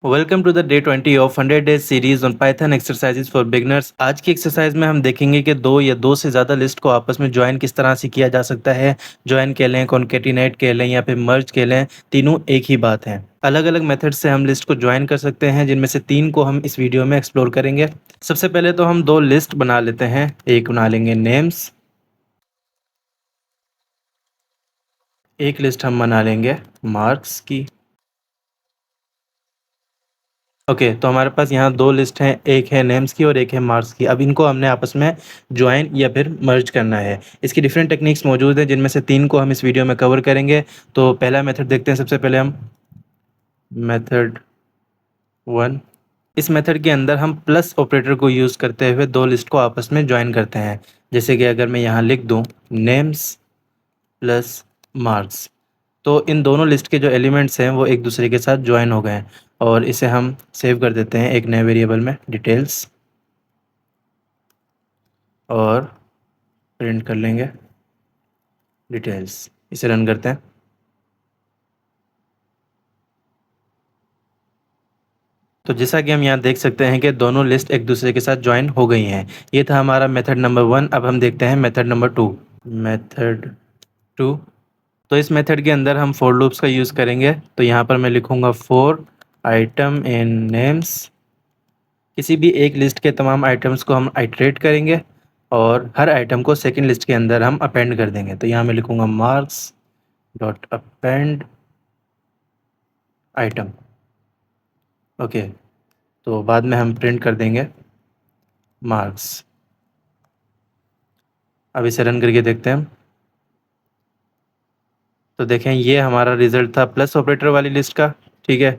Welcome to the day 20 of 100 days series on Python exercises for beginners. आज की exercise में हम देखेंगे कि दो या दो से ज़्यादा लिस्ट को आपस में ज्वाइन किस तरह से किया जा सकता है। ज्वाइन कह लें, कॉन्केटिनेट कह लें या फिर मर्ज कह लें, तीनों एक ही बात है। अलग अलग मेथड से हम लिस्ट को ज्वाइन कर सकते हैं, जिनमें से तीन को हम इस वीडियो में एक्सप्लोर करेंगे। सबसे पहले तो हम दो लिस्ट बना लेते हैं। एक बना लेंगे नेम्स, एक लिस्ट हम बना लेंगे मार्क्स की। ओके, तो हमारे पास यहाँ दो लिस्ट हैं, एक है नेम्स की और एक है मार्क्स की। अब इनको हमने आपस में ज्वाइन या फिर मर्ज करना है। इसकी डिफरेंट टेक्निक्स मौजूद हैं, जिनमें से तीन को हम इस वीडियो में कवर करेंगे। तो पहला मेथड देखते हैं। सबसे पहले हम मेथड 1, इस मेथड के अंदर हम प्लस ऑपरेटर को यूज़ करते हुए दो लिस्ट को आपस में ज्वाइन करते हैं। जैसे कि अगर मैं यहाँ लिख दूँ नेम्स प्लस मार्क्स, तो इन दोनों लिस्ट के जो एलिमेंट्स हैं वो एक दूसरे के साथ ज्वाइन हो गए हैं। और इसे हम सेव कर देते हैं एक नए वेरिएबल में, डिटेल्स, और प्रिंट कर लेंगे डिटेल्स। इसे रन करते हैं। तो जैसा कि हम यहाँ देख सकते हैं कि दोनों लिस्ट एक दूसरे के साथ ज्वाइन हो गई हैं। ये था हमारा मेथड नंबर 1। अब हम देखते हैं मेथड नंबर 2। मेथड 2, तो इस मेथड के अंदर हम फॉर लूप्स का यूज़ करेंगे। तो यहाँ पर मैं लिखूँगा फॉर आइटम इन नेम्स। किसी भी एक लिस्ट के तमाम आइटम्स को हम आइटरेट करेंगे और हर आइटम को सेकंड लिस्ट के अंदर हम अपेंड कर देंगे। तो यहाँ मैं लिखूँगा marks dot append item. Okay, तो बाद में हम प्रिंट कर देंगे मार्क्स। अब इसे रन करके देखते हैं। तो देखें, ये हमारा रिज़ल्ट था प्लस ऑपरेटर वाली लिस्ट का। ठीक है,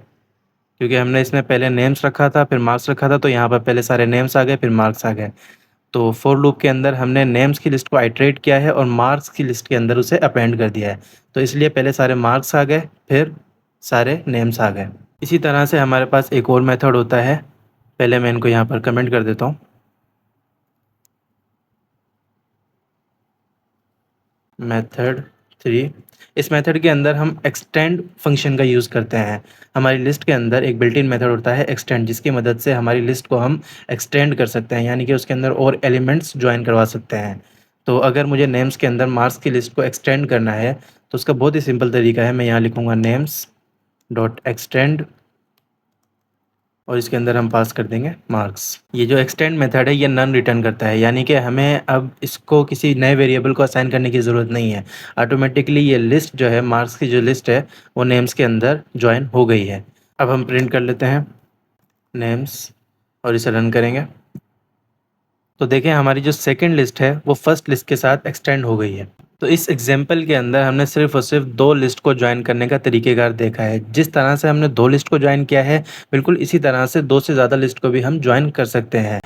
क्योंकि हमने इसमें पहले नेम्स रखा था फिर मार्क्स रखा था, तो यहाँ पर पहले सारे नेम्स आ गए फिर मार्क्स आ गए। तो फॉर लूप के अंदर हमने नेम्स की लिस्ट को आइटरेट किया है और मार्क्स की लिस्ट के अंदर उसे अपेंड कर दिया है। तो इसलिए पहले सारे मार्क्स आ गए फिर सारे नेम्स आ गए। इसी तरह से हमारे पास एक और मेथड होता है। पहले मैं इनको यहाँ पर कमेंट कर देता हूँ। मेथड 3, इस मेथड के अंदर हम एक्सटेंड फंक्शन का यूज़ करते हैं। हमारी लिस्ट के अंदर एक बिल्ट इन मेथड होता है एक्सटेंड, जिसकी मदद से हमारी लिस्ट को हम एक्सटेंड कर सकते हैं, यानी कि उसके अंदर और एलिमेंट्स ज्वाइन करवा सकते हैं। तो अगर मुझे नेम्स के अंदर मार्क्स की लिस्ट को एक्सटेंड करना है तो उसका बहुत ही सिंपल तरीका है। मैं यहाँ लिखूँगा नेम्स डॉट एक्सटेंड और इसके अंदर हम पास कर देंगे मार्क्स। ये जो एक्सटेंड मेथड है ये नन रिटर्न करता है, यानी कि हमें अब इसको किसी नए वेरिएबल को असाइन करने की ज़रूरत नहीं है। ऑटोमेटिकली ये लिस्ट जो है, मार्क्स की जो लिस्ट है, वो नेम्स के अंदर ज्वाइन हो गई है। अब हम प्रिंट कर लेते हैं नेम्स और इसे रन करेंगे। तो देखें, हमारी जो सेकेंड लिस्ट है वो फर्स्ट लिस्ट के साथ एक्सटेंड हो गई है। तो इस एग्जाम्पल के अंदर हमने सिर्फ और सिर्फ दो लिस्ट को ज्वाइन करने का तरीक़ेकार देखा है। जिस तरह से हमने दो लिस्ट को ज्वाइन किया है, बिल्कुल इसी तरह से दो से ज़्यादा लिस्ट को भी हम ज्वाइन कर सकते हैं।